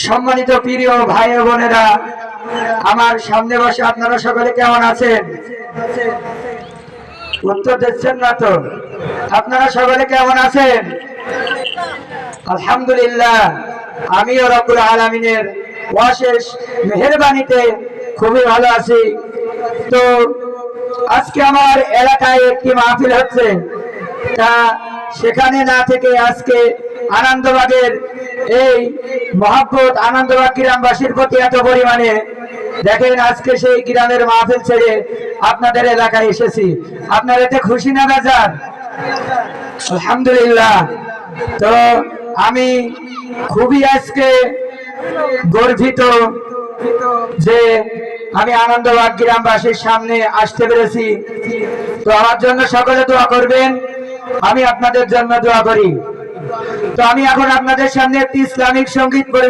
সম্মানিত প্রিয় ভাই ও বোনেরা, আমার সামনে বসে আপনারা সকলে কেমন আছেন? উত্তর দিচ্ছেন না তো। আপনারা সকলে কেমন আছেন? আলহামদুলিল্লাহ, আমিও রব্বুল আলামিনের অশেষ মেহেরবানিতে খুবই ভালো আছি। তো আজকে আমার এলাকায় একটি মাহফিল হচ্ছে, তা সেখানে না থেকে আজকে আনন্দবাগের এই মহব্বত আনন্দবাগ গ্রামবাসীর প্রতি এত পরিমাণে, দেখেন আজকে সেই গ্রামের মাহফিল ছেড়ে আপনাদের এলাকায় এসেছি। আপনারা এতে খুশি না বাজার? আলহামদুলিল্লাহ। তো আমি খুবই আজকে গর্বিত যে আমি আনন্দবাগ গ্রামবাসীর সামনে আসতে পেরেছি। তো আমার জন্য সকলে দোয়া করবেন, আমি আপনাদের জন্য দোয়া করি। তো আমি এখন আপনাদের সামনে একটি ইসলামিক সঙ্গীত পরিবেশন